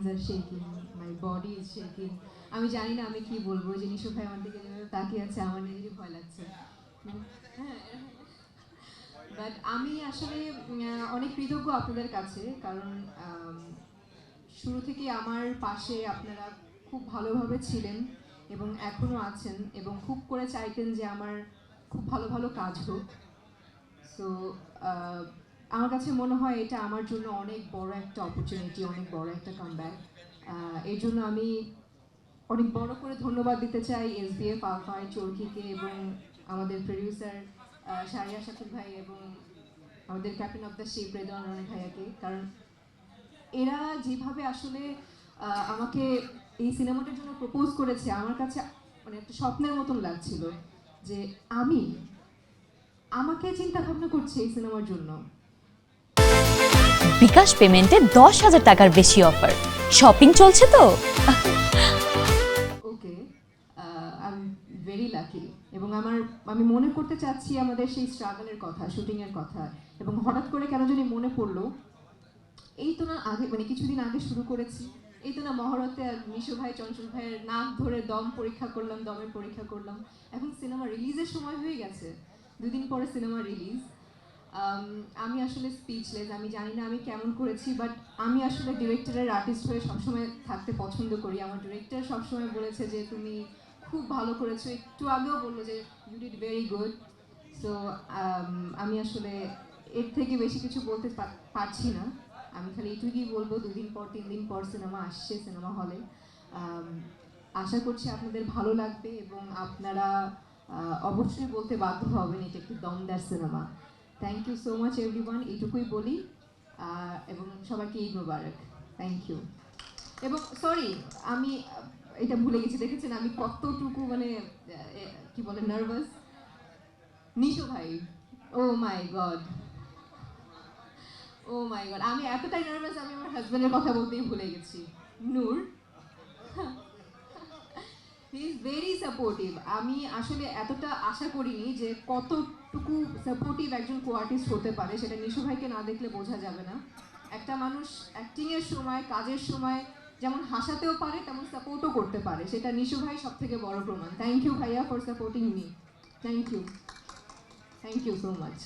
Hands R shaking, my body is shaking. আমি জানি না আমি কি বলবো, যে নিশু ভাই আমার দিকে যেভাবে তাকিয়ে আছে আমার নিজেরই ভয় লাগছে। হ্যাঁ, বাট আমি আসলে অনেক কৃতজ্ঞ আপনাদের কাছে, কারণ শুরু থেকে আমার পাশে আপনারা খুব ভালোভাবে ছিলেন এবং এখনও আছেন, এবং খুব করে চাইতেন যে আমার খুব ভালো ভালো কাজ হোক। সো আমার কাছে মনে হয় এটা আমার জন্য অনেক বড় একটা অপরচুনিটি, অনেক বড় একটা কামব্যাক। এর জন্য আমি অনেক বড় করে ধন্যবাদ দিতে চাই এসবিএফ, আলফাই, চরকিকে, এবং আমাদের প্রডিউসার শারিয়া শাকিব ভাই, এবং আমাদের captain of the ship Redwan Rana ভাইয়াকে। কারণ এরা যেভাবে আসলে আমাকে এই সিনেমাটার জন্য প্রপোজ করেছে, আমার কাছে মানে একটা স্বপ্নের মতন লাগছিল যে আমি আমাকে চিন্তা ভাবনা করছি এই সিনেমার জন্য। বিকাশ পেমেন্টে 10,000 টাকার বেশি অফার, শপিং চলছে তো। ওকে, আই এম ভেরি লাকি, এবং আমি মনে করতে চাচ্ছি আমাদের সেই স্ট্রাগলের কথা, শুটিংয়ের কথা, এবং হঠাৎ করে কেন জানি মনে পড়লো এই তো না আগে, মানে কিছুদিন আগে শুরু করেছি, এই তো না মহরতে আর নিশু ভাই, চঞ্চল ভাইয়ের নাক ধরে দম পরীক্ষা করলাম, দমের পরীক্ষা করলাম, এখন সিনেমা রিলিজের সময় হয়ে গেছে, 2 দিন পরে সিনেমা রিলিজ। আমি আসলে স্পিচলেস, আমি জানি না আমি কেমন করেছি, বাট আমি আসলে ডিরেক্টরের আর্টিস্ট হয়ে সবসময় থাকতে পছন্দ করি। আমার ডিরেক্টর সবসময় বলেছে যে তুমি খুব ভালো করেছো, একটু আগেও বললো যে you did very good. So আমি আসলে এর থেকে বেশি কিছু বলতে পারছি না। আমি খালি এটুকুই বলবো, 2 দিন পর 3 দিন পর সিনেমা আসছে সিনেমা হলে। আশা করছি আপনাদের ভালো লাগবে, এবং আপনারা অবশ্যই বলতে বাধ্য হবেন এটা একটি দমদার সিনেমা। Thank you so much everyone, এইটুকুই বলি। এবং সবাইকে ঈদ মোবারক। Thank you. এবং সরি, আমি এটা ভুলে গেছি, দেখেছেন আমি কতটুকু মানে কি বলে নার্ভাস। নিশু ভাই, ও মাই গড, ও মাই গড, আমি এতটাই নার্ভাস আমি আমার হাজবেন্ডের কথা বলতেই ভুলে গেছি। নূর, হি ইজ ভেরি সাপোর্টিভ। আমি আসলে এতটা আশা করিনি যে কতটুকু সাপোর্টিভ একজন কো আর্টিস্ট হতে পারে, সেটা নিশু ভাইকে না দেখলে বোঝা যাবে না। একটা মানুষ অ্যাক্টিংয়ের সময়, কাজের সময় যেমন হাসাতেও পারে, তেমন সাপোর্টও করতে পারে, সেটা নিশু ভাই সব থেকে বড় প্রমাণ। থ্যাংক ইউ ভাইয়া for supporting me. Thank you, thank you so much.